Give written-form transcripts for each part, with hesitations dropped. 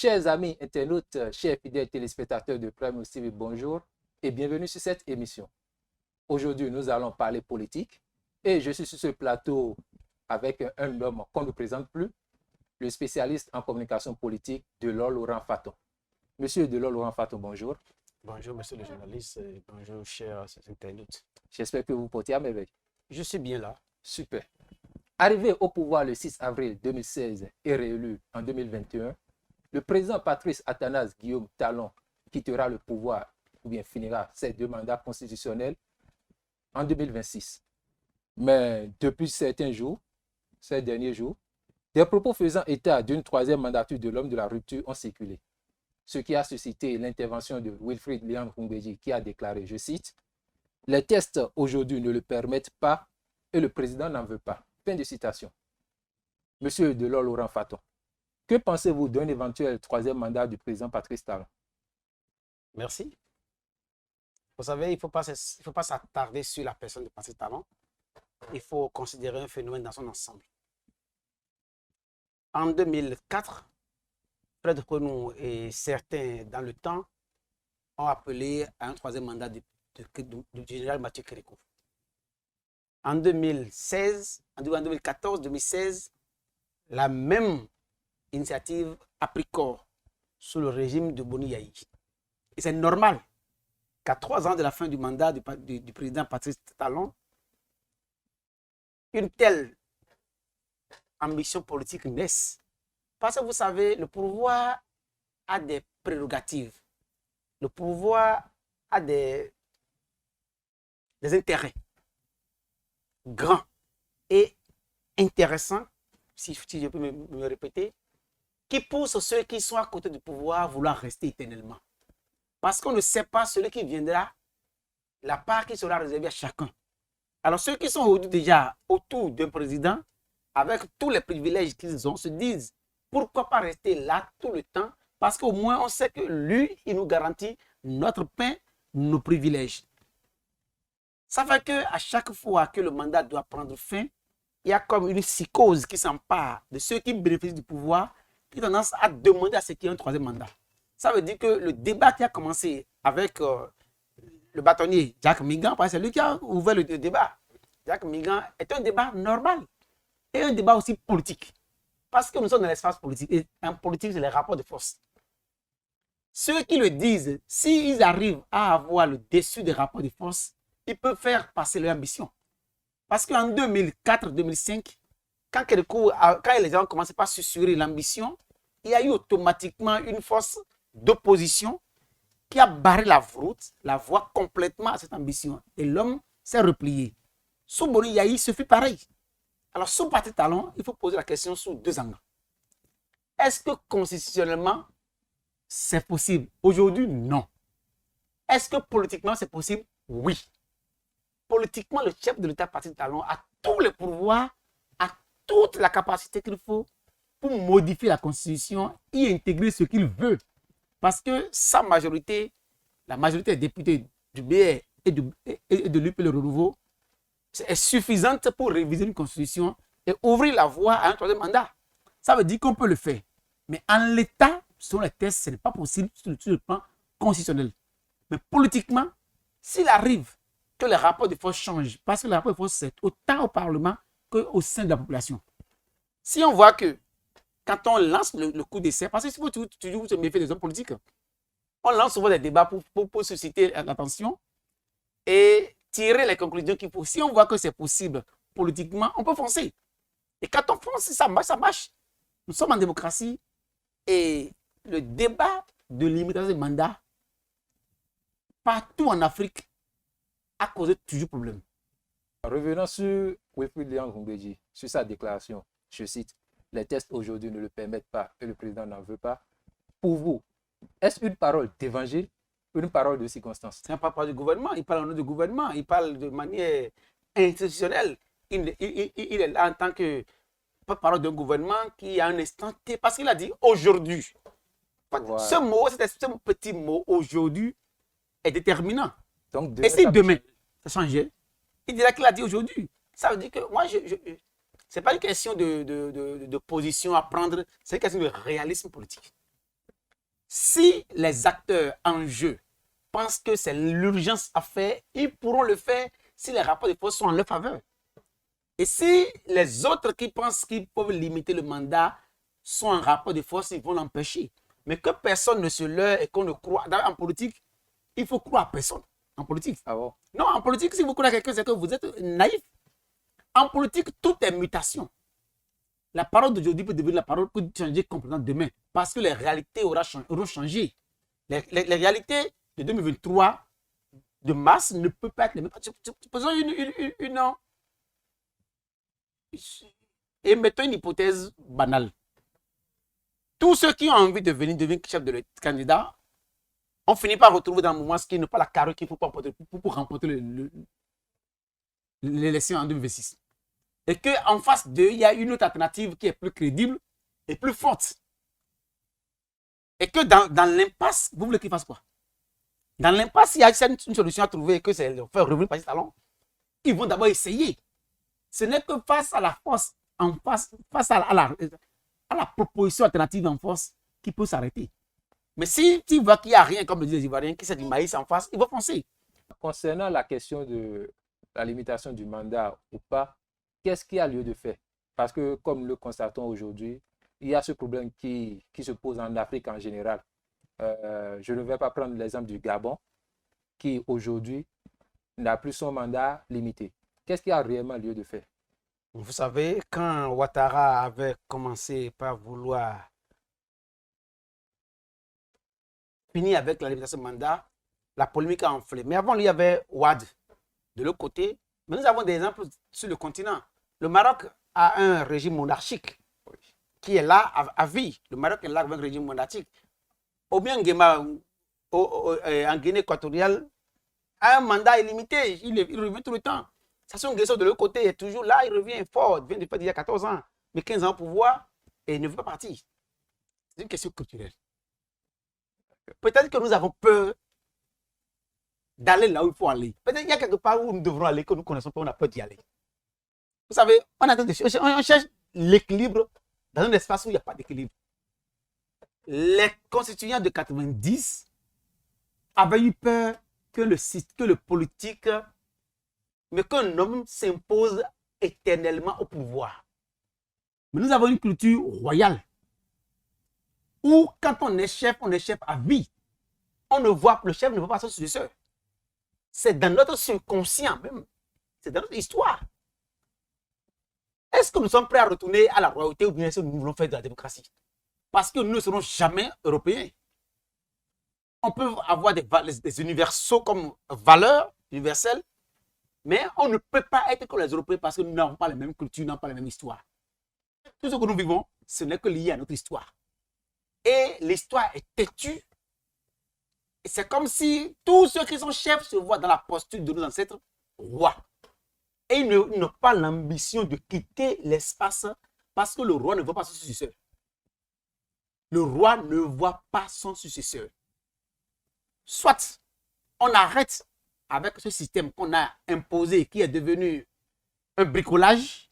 Chers amis internautes, chers fidèles téléspectateurs de Prime TV, bonjour et bienvenue sur cette émission. Aujourd'hui, nous allons parler politique et je suis sur ce plateau avec un homme qu'on ne présente plus, le spécialiste en communication politique Delors Laurent Faton. Monsieur Delors Laurent Faton, bonjour. Bonjour, monsieur le journaliste, et bonjour, chers internautes. J'espère que vous portez à merveille. Je suis bien là. Super. Arrivé au pouvoir le 6 avril 2016 et réélu en 2021, le président Patrice Athanase Guillaume Talon quittera le pouvoir ou bien finira ses 2 mandats constitutionnels en 2026. Mais depuis ces derniers jours, des propos faisant état d'une 3e mandature de l'homme de la rupture ont circulé, ce qui a suscité l'intervention de Wilfrid Léon Ngoumbédji qui a déclaré, je cite, « Les tests aujourd'hui ne le permettent pas et le président n'en veut pas ». Fin de citation. Monsieur Delors Laurent Faton, que pensez-vous d'un éventuel 3e mandat du président Patrice Talon? Merci. Vous savez, il ne faut pas s'attarder sur la personne de Patrice Talon. Il faut considérer un phénomène dans son ensemble. En 2004, Fred Renou et certains dans le temps ont appelé à un 3e mandat du général Mathieu Kérékou. En 2014-2016, la même initiative a pris corps sous le régime de Boni Yayi. Et c'est normal qu'à 3 ans de la fin du mandat du président Patrice Talon, une telle ambition politique naisse. Parce que vous savez, le pouvoir a des prérogatives. Le pouvoir a des intérêts grands et intéressants, si je peux me répéter, qui poussent ceux qui sont à côté du pouvoir à vouloir rester éternellement. Parce qu'on ne sait pas celui qui viendra, la part qui sera réservée à chacun. Alors ceux qui sont aujourd'hui déjà autour d'un président, avec tous les privilèges qu'ils ont, se disent, pourquoi pas rester là tout le temps? Parce qu'au moins on sait que lui, il nous garantit notre pain, nos privilèges. Ça fait qu'à chaque fois que le mandat doit prendre fin, il y a comme une psychose qui s'empare de ceux qui bénéficient du pouvoir, qui ont tendance à demander à ce qu'il y ait un 3e mandat. Ça veut dire que le débat qui a commencé avec le bâtonnier Jacques Migan, c'est lui qui a ouvert le débat. Jacques Migan est un débat normal et un débat aussi politique. Parce que nous sommes dans l'espace politique et en politique, c'est les rapports de force. Ceux qui le disent, s'ils arrivent à avoir le dessus des rapports de force, ils peuvent faire passer leur ambition. Parce qu'en 2004-2005, quand les gens ont commencé par susurrer l'ambition, il y a eu automatiquement une force d'opposition qui a barré la voie complètement à cette ambition. Et l'homme s'est replié. Sous Boni Yayi, ce fut pareil. Alors, sous Patrice Talon, il faut poser la question sous 2 angles. Est-ce que constitutionnellement, c'est possible? Aujourd'hui, non. Est-ce que politiquement, c'est possible? Oui. Politiquement, le chef de l'État, Patrice Talon, a tous les pouvoirs, a toute la capacité qu'il faut pour modifier la Constitution et intégrer ce qu'il veut. Parce que sa majorité, la majorité des députés du BR et de l'UP Le Renouveau, est suffisante pour réviser une Constitution et ouvrir la voie à un 3e mandat. Ça veut dire qu'on peut le faire. Mais en l'état, selon les tests, ce n'est pas possible sur le plan constitutionnel. Mais politiquement, s'il arrive que les rapports de force changent, parce que les rapports de force, c'est autant au Parlement qu'au sein de la population. Si on voit que quand on lance le coup d'essai, parce que si vous toujours se méfiez des hommes politiques, on lance souvent des débats pour susciter l'attention et tirer les conclusions qu'il faut. Si on voit que c'est possible politiquement, on peut foncer. Et quand on fonce, ça marche, ça marche. Nous sommes en démocratie et le débat de limitation des mandats partout en Afrique a causé toujours problème. Revenons sur Wilfrid Léon Ngoumbédji, sur sa déclaration, je cite, « Les tests aujourd'hui ne le permettent pas et le président n'en veut pas ». Pour vous, est-ce une parole d'évangile ou une parole de circonstance? C'est un parole du gouvernement, il parle au nom du gouvernement, il parle de manière institutionnelle. Il est là en tant que parole d'un gouvernement qui a un instant T, parce qu'il a dit aujourd'hui. Voilà. Ce mot, ce petit mot aujourd'hui est déterminant. Donc, et si demain, ça changeait, il dirait qu'il a dit aujourd'hui. Ça veut dire que moi, ce n'est pas une question de position à prendre, c'est une question de réalisme politique. Si les acteurs en jeu pensent que c'est l'urgence à faire, ils pourront le faire si les rapports de force sont en leur faveur. Et si les autres qui pensent qu'ils peuvent limiter le mandat sont en rapport de force, ils vont l'empêcher. Mais que personne ne se leurre et qu'on ne croit. En politique, il faut croire à personne. En politique. Ah bon? Non, en politique, si vous croyez à quelqu'un, c'est que vous êtes naïf. En politique, tout est mutation. La parole d'aujourd'hui peut devenir la parole peut changer complètement demain. Parce que les réalités auront changé. Les réalités de 2023 de mars ne peuvent pas être les mêmes. Faisons et mettons une hypothèse banale. Tous ceux qui ont envie de devenir chef de candidat, on finit par retrouver dans un moment ce qui n'est pas la carrure qu'il faut pour remporter l'élection en 2026. Et qu'en face d'eux, il y a une autre alternative qui est plus crédible et plus forte. Et que dans l'impasse, vous voulez qu'ils fassent quoi? Dans l'impasse, il y a une solution à trouver et que c'est de faire revenir Patrice Talon. Ils vont d'abord essayer. Ce n'est que face à la force, face à la proposition alternative en force, qui peut s'arrêter. Mais si tu vois qu'il n'y a rien, comme le disent les Ivoiriens, qui c'est du maïs en face, il va foncer. Concernant la question de la limitation du mandat ou pas, qu'est-ce qui a lieu de faire? Parce que, comme nous le constatons aujourd'hui, il y a ce problème qui se pose en Afrique en général. Je ne vais pas prendre l'exemple du Gabon, qui aujourd'hui n'a plus son mandat limité. Qu'est-ce qui a réellement lieu de faire? Vous savez, quand Ouattara avait commencé par vouloir finir avec la limitation de mandat, la polémique a enflé. Mais avant, il y avait Ouad de l'autre côté. Mais nous avons des exemples sur le continent. Le Maroc a un régime monarchique qui est là à vie. Le Maroc est là avec un régime monarchique. Obiang Nguema, en Guinée équatoriale, a un mandat illimité. Il revient tout le temps. Sassou Nguesso de l'autre côté est toujours là, il revient fort. Il vient de faire il y a 14 ans, mais 15 ans au pouvoir et il ne veut pas partir. C'est une question culturelle. Peut-être que nous avons peur d'aller là où il faut aller. Peut-être qu'il y a quelque part où nous devrons aller que nous ne connaissons pas, on a peur d'y aller. Vous savez, on cherche l'équilibre dans un espace où il n'y a pas d'équilibre. Les constituants de 90 avaient eu peur que le politique, mais qu'un homme s'impose éternellement au pouvoir. Mais nous avons une culture royale où quand on est chef à vie. Le chef ne voit pas son successeur. C'est dans notre subconscient même. C'est dans notre histoire. Est-ce que nous sommes prêts à retourner à la royauté ou bien est-ce que nous voulons faire de la démocratie? Parce que nous ne serons jamais européens. On peut avoir des universaux comme valeurs universelles, mais on ne peut pas être comme les Européens parce que nous n'avons pas les mêmes cultures, nous n'avons pas la même histoire. Tout ce que nous vivons, ce n'est que lié à notre histoire. Et l'histoire est têtue. Et c'est comme si tous ceux qui sont chefs se voient dans la posture de nos ancêtres rois. Et ils n'ont pas l'ambition de quitter l'espace parce que le roi ne voit pas son successeur. Le roi ne voit pas son successeur. Soit on arrête avec ce système qu'on a imposé, qui est devenu un bricolage,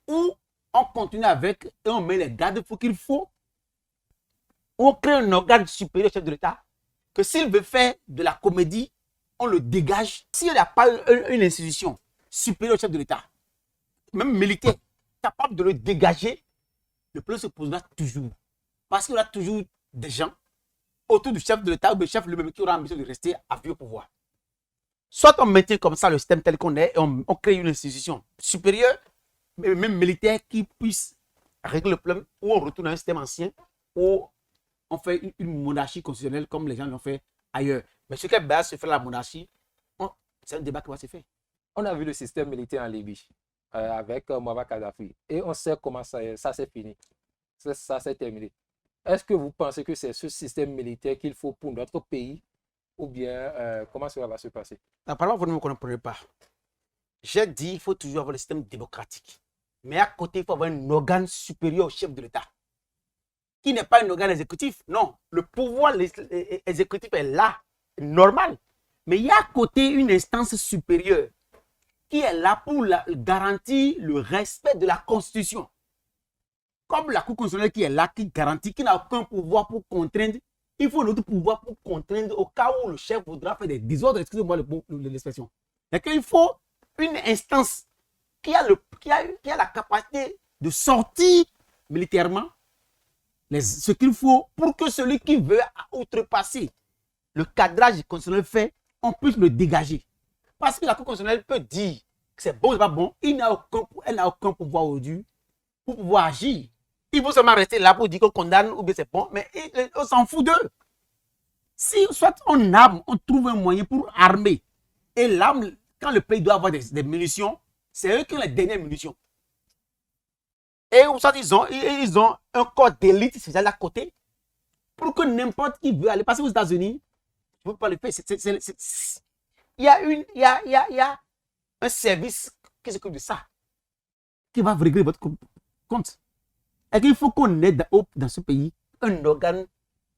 ou on continue avec et on met les garde-fous qu'il faut, ou on crée un organe supérieur au chef de l'État, que s'il veut faire de la comédie, on le dégage. S'il n'y a pas une institution supérieure au chef de l'État, même militaire, capable de le dégager, le problème se posera toujours. Parce qu'il y aura toujours des gens autour du chef de l'État ou du chef lui-même qui aura ambition de rester à vie au pouvoir. Soit on maintient comme ça le système tel qu'on est et on crée une institution supérieure, même militaire, qui puisse régler le problème, ou on retourne à un système ancien, ou on fait une monarchie constitutionnelle comme les gens l'ont fait ailleurs. Mais ce qu'est base se fait la monarchie, c'est un débat qui va se faire. On a vu le système militaire en Libye avec Mouammar Kadhafi et on sait comment ça s'est fini. Ça s'est terminé. Est-ce que vous pensez que c'est ce système militaire qu'il faut pour notre pays ou bien comment cela va se passer? Apparemment, vous ne me comprenez pas. J'ai dit qu'il faut toujours avoir le système démocratique. Mais à côté, il faut avoir un organe supérieur au chef de l'État, qui n'est pas un organe exécutif. Non, le pouvoir exécutif est là, normal. Mais il y a à côté une instance supérieure qui est là pour garantir le respect de la Constitution. comme la Cour constitutionnelle qui est là, qui garantit qu'il n'a aucun pouvoir pour contraindre, il faut un autre pouvoir pour contraindre au cas où le chef voudra faire des désordres, excusez-moi l'expression. Et qu'il faut une instance qui a la capacité de sortir militairement ce qu'il faut pour que celui qui veut outrepasser le cadrage constitutionnel fait, on puisse le dégager. Parce que la Cour constitutionnelle peut dire que c'est bon, c'est pas bon, elle n'a aucun pouvoir aujourd'hui pour pouvoir agir. Il faut seulement rester là pour dire qu'on condamne ou bien c'est bon, mais on s'en fout d'eux. Si soit on arme, on trouve un moyen pour armer, et l'arme, quand le pays doit avoir des munitions, c'est eux qui ont les dernières munitions. Et soit ils ont un corps d'élite spécial à côté pour que n'importe qui veut aller. Parce qu'aux États-Unis, je ne peux pas le faire. Il y a un service qui s'occupe de ça, qui va régler votre compte. Et qu'il faut qu'on ait dans ce pays un organe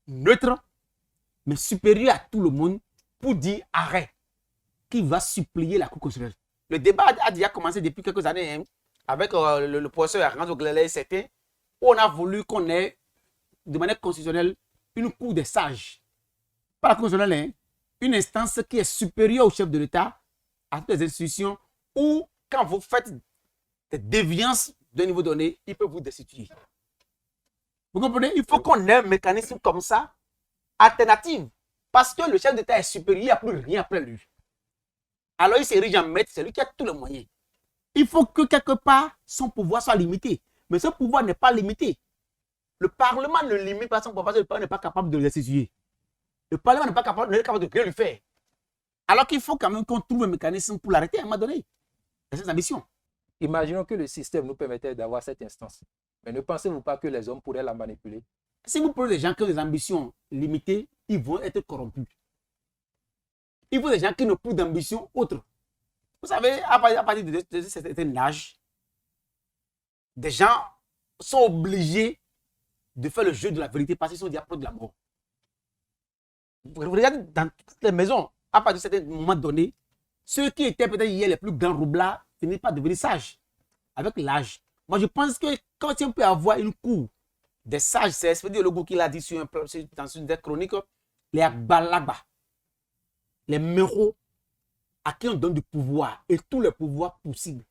neutre, mais supérieur à tout le monde, pour dire arrêt, qui va supplier la Cour constitutionnelle. Le débat a déjà commencé depuis quelques années, hein, avec le professeur Arnaud Glele, c'était où on a voulu qu'on ait, de manière constitutionnelle, une cour des sages. Pas la Cour constitutionnelle, hein, une instance qui est supérieure au chef de l'État, à toutes les institutions, où, quand vous faites des déviances d'un niveau donné, il peut vous destituer. Vous comprenez? Il faut qu'on ait un mécanisme comme ça, alternatif. Parce que le chef d'État est supérieur, il n'y a plus rien après lui. Alors il s'érige en maître, c'est lui qui a tous les moyens. Il faut que quelque part, son pouvoir soit limité. Mais ce pouvoir n'est pas limité. Le Parlement ne limite pas son pouvoir parce que le Parlement n'est pas capable de le destituer. Le Parlement n'est pas capable de rien lui faire. Alors qu'il faut quand même qu'on trouve un mécanisme pour l'arrêter à un moment donné. C'est cette ambition. Imaginons que le système nous permettait d'avoir cette instance. Mais ne pensez-vous pas que les hommes pourraient la manipuler? Si vous prenez des gens qui ont des ambitions limitées, ils vont être corrompus. Il faut des gens qui n'ont plus d'ambition autre. Vous savez, à partir de certain âge, des gens sont obligés de faire le jeu de la vérité parce qu'ils sont déjà proches de la mort. Vous regardez dans toutes les maisons, à partir de certain moment donné, ceux qui étaient peut-être hier les plus grands roublards finissent par devenir sages avec l'âge. Moi, je pense que quand on peut avoir une cour des sages, c'est Esprit Logo qui l'a dit dans une des chroniques, les Agbalagba, les méros, à qui on donne du pouvoir et tous les pouvoirs possibles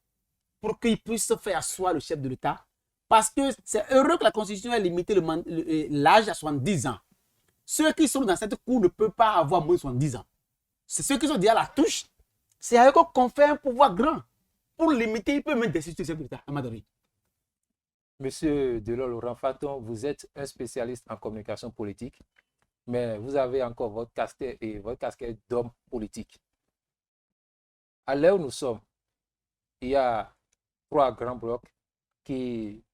pour qu'ils puissent faire asseoir le chef de l'État. Parce que c'est heureux que la Constitution ait limité l'âge à 70 ans. Ceux qui sont dans cette cour ne peuvent pas avoir moins de 70 ans. C'est ceux qui sont déjà à la touche. C'est à eux qu'on fait un pouvoir grand. Pour limiter, ils peuvent même destituer le chef de l'État à Madrid. Monsieur Delors Laurent Faton, vous êtes un spécialiste en communication politique, mais vous avez encore votre casquette d'homme politique. À l'heure où nous sommes, il y a 3 grands blocs qui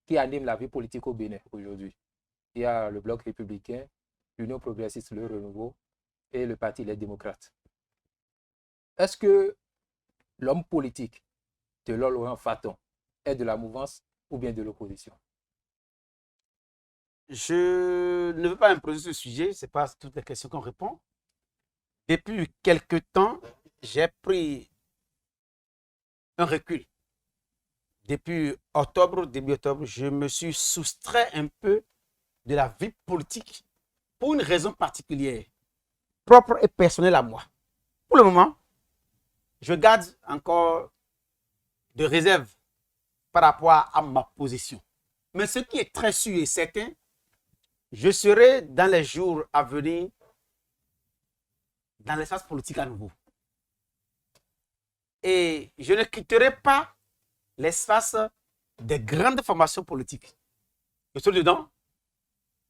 animent la vie politique au Bénin aujourd'hui. Il y a le bloc républicain, l'Union progressiste, le Renouveau et le Parti Les Démocrates. Est-ce que l'homme politique Delors Laurent Faton est de la mouvance ou bien de l'opposition? Je ne veux pas imposer ce sujet, ce n'est pas toutes les questions qu'on répond. Depuis quelque temps, j'ai pris un recul. Depuis octobre, début octobre, je me suis soustrait un peu de la vie politique pour une raison particulière, propre et personnelle à moi. Pour le moment, je garde encore de réserve par rapport à ma position. Mais ce qui est très sûr et certain, je serai dans les jours à venir dans l'espace politique à nouveau. Et je ne quitterai pas l'espace des grandes formations politiques. Je serai dedans.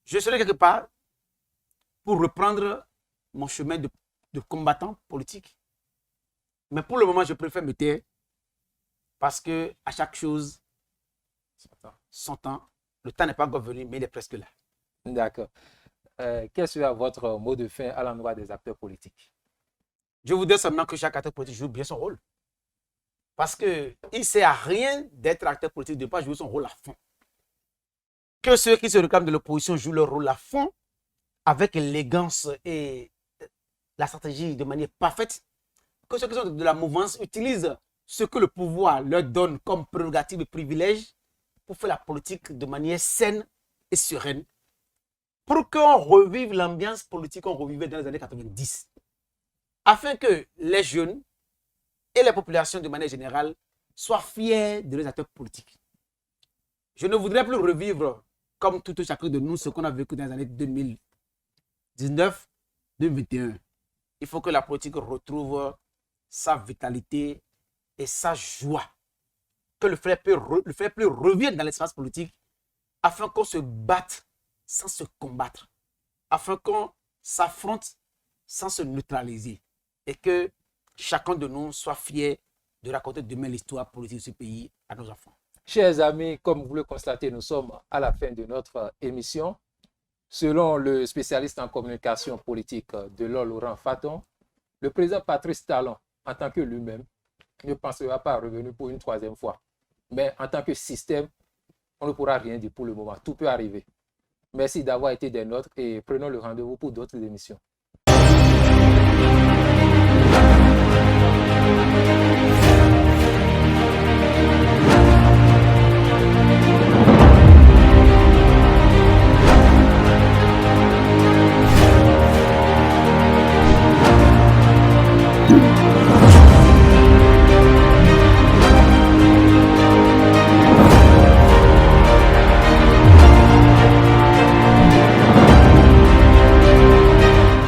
Je serai quelque part pour reprendre mon chemin de combattant politique. Mais pour le moment, je préfère me taire parce que à chaque chose, son temps, le temps n'est pas encore venu, mais il est presque là. D'accord. Quel sera votre mot de fin à l'endroit des acteurs politiques? Je voudrais seulement que chaque acteur politique joue bien son rôle. Parce qu'il ne sert à rien d'être acteur politique, de ne pas jouer son rôle à fond. Que ceux qui se réclament de l'opposition jouent leur rôle à fond, avec élégance et la stratégie de manière parfaite. Que ceux qui sont de la mouvance utilisent ce que le pouvoir leur donne comme prérogative et privilège pour faire la politique de manière saine et sereine, pour qu'on revive l'ambiance politique qu'on revivait dans les années 90, afin que les jeunes et les populations de manière générale soient fiers de leurs acteurs politiques. Je ne voudrais plus revivre, comme tout chacun de nous, ce qu'on a vécu dans les années 2019, 2021. Il faut que la politique retrouve sa vitalité et sa joie. Que le fair play revienne dans l'espace politique afin qu'on se batte sans se combattre, afin qu'on s'affronte sans se neutraliser et que chacun de nous soit fier de raconter demain l'histoire politique de ce pays à nos enfants. Chers amis, comme vous le constatez, nous sommes à la fin de notre émission. Selon le spécialiste en communication politique Delors Laurent Faton, le président Patrice Talon, en tant que lui-même, ne pensera pas revenir pour une troisième fois. Mais en tant que système, on ne pourra rien dire pour le moment. Tout peut arriver. Merci d'avoir été des nôtres et prenons le rendez-vous pour d'autres émissions.